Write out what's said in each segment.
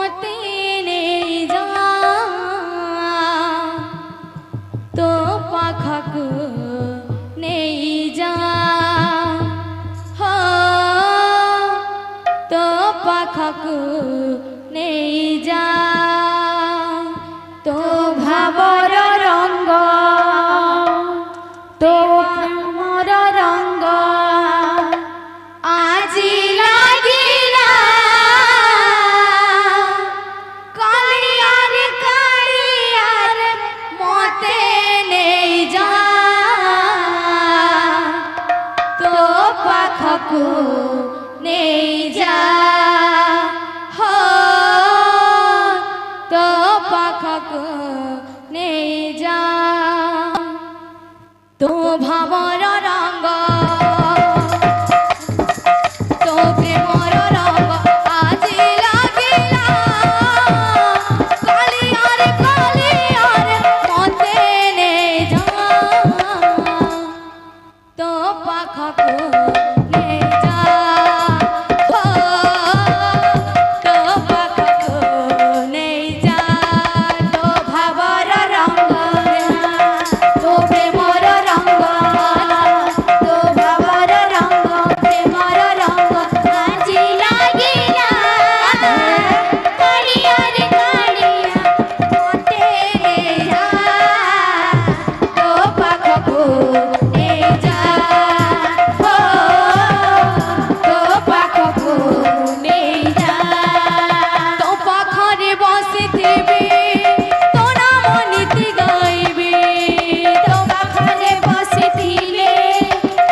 মতে নেই যা তো পাখকু নেই যা তো পাখকু নেই যা তো ভাবর রঙ্গ তো প্রেমর রঙ্গ আজি লাগিলা কালিয়ার কালিয়ার মতে নেই যা তো পাখকু নেই যা তো পাখকু নেই যা তো ভাবর রঙ্গ তো প্রেমর রঙ্গ আজি লাগিলা কালিয়ার কালিয়ার মতে নেই যা তো পাখকু নেই যা তো পাখকু নেই যা তো ভাবর রঙ্গ তো প্রেমর রঙ্গ তো ভাবর রঙ্গ প্রেমর রঙ্গ আজি লাগিলা কালিয়ার কালিয়া মতে নেই যা তো পাখকু নেই যা তো পাখকু নেই যা তো পাখরে বসিথিবি তো নাম নীতি গাইবি তো পাখরে বসিথিলে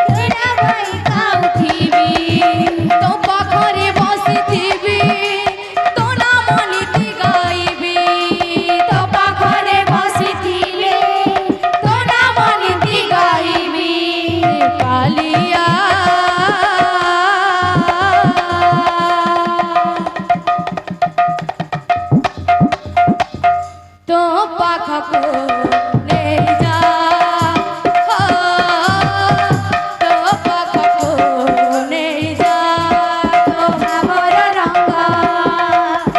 তোরা ভাই খাউথিবি তো পাখরে বসিথিবি তো নাম নীতি গাইবি তো পাখরে বসিথিলে তো নাম নীতি গাইবি কালিয়া তো পাখকু নেই যা তো পাখকু নেই যা তো ভাবর রঙ্গ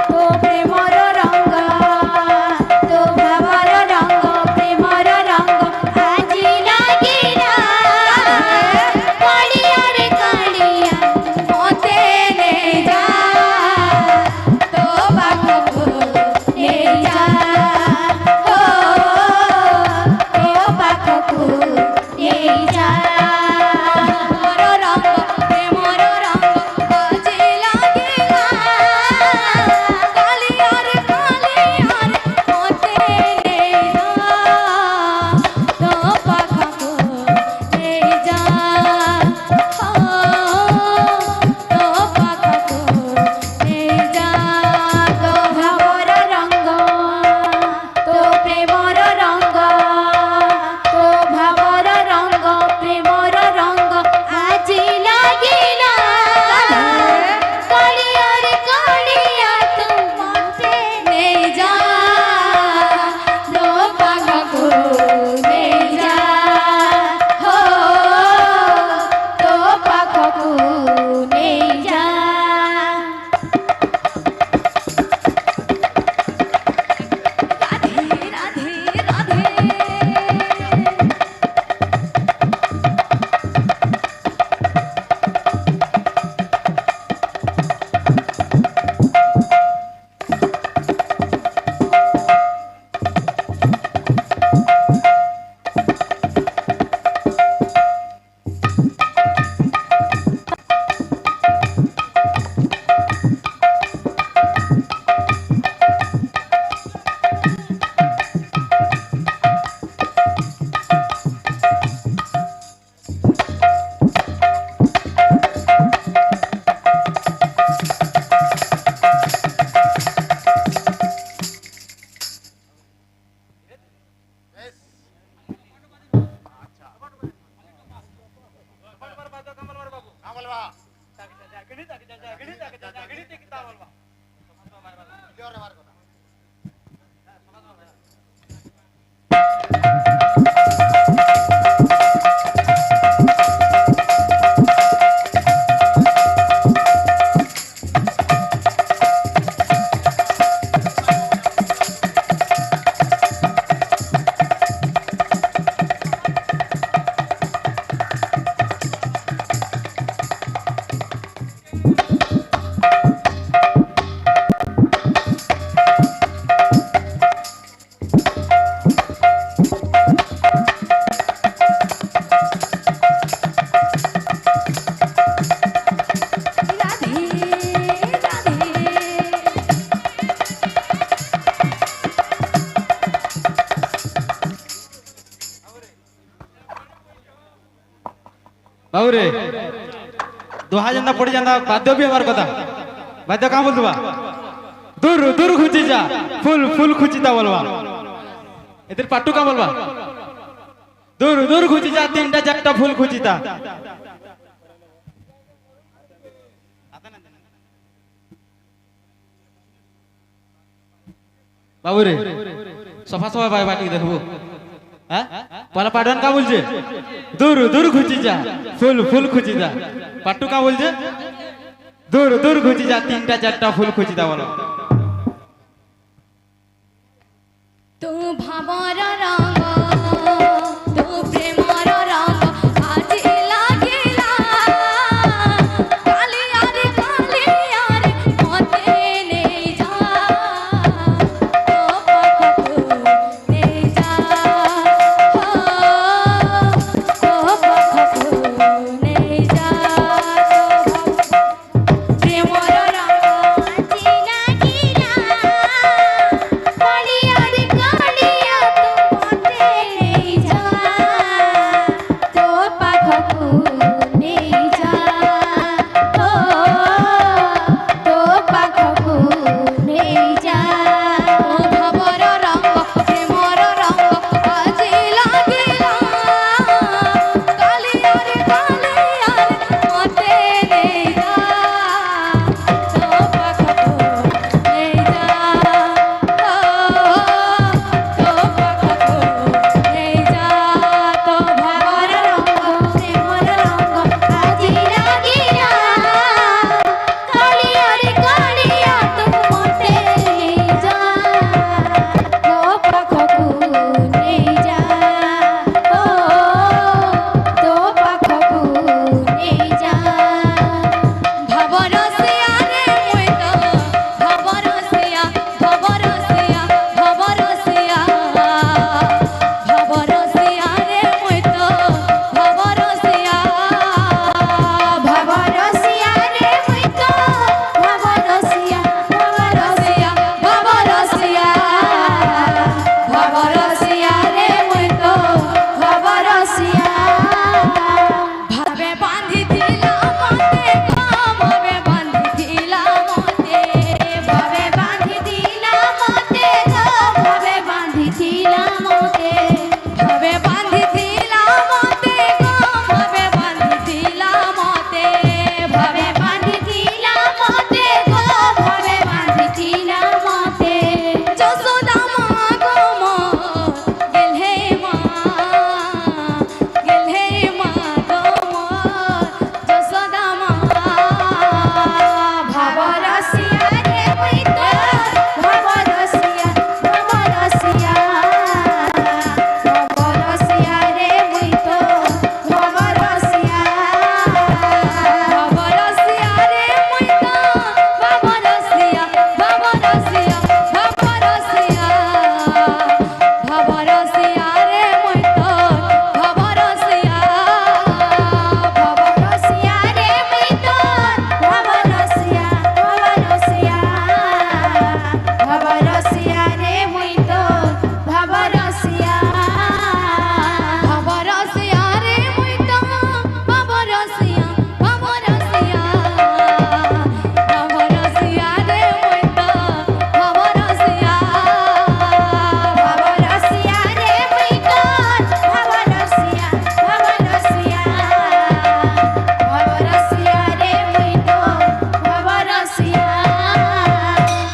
তো প্রেমর রঙ্গ তো ভাবর রঙ্গ প্রেমর রঙ্গ আজি লাগিলা কালিয়ার কালিয়া মতে নেই যা তো পাখকু নেই যা তো পাখকু নেই যা ভাবর রঙ্গ প্রেমর রঙ্গ আজি লাগিলা কালিয়ার কালিয়ার মতে নেই যা তো পাখকু নেই যা তো পাখকু নেই যা তো ভাবর রঙ্গ তো প্রেমর রঙ্গ তো ভাবর রঙ্গ প্রেমর রঙ্গ আজি লাগিলা কালিয়ার কালিয়া তো মতে নেই যা তো পাখকু নেই যা তো পাখকু নেই যা রাধে রাধে রাধে बाबू रे दोहा जंदा पड़ी जंदा बाध्य भी हमार कथा बाध्य कहाँ बोल दुआ दूर दूर खुची जा फुल फुल खुचिता बोलवा इधर पाटू का बोलवा दूर दूर खुची जा तीनटा चारटा फुल खुचिता बाबू रे सफा सफा बाय बाटी देखबो হ্যাঁ পলা পাডন কা বলছে দূর দূর খুঁজি যা ফুল ফুল খুঁজি যা পাট্টু কা বলছে দূর দূর খুঁজি যা তিনটা চারটা ফুল খুঁজি দা বলো तू भावो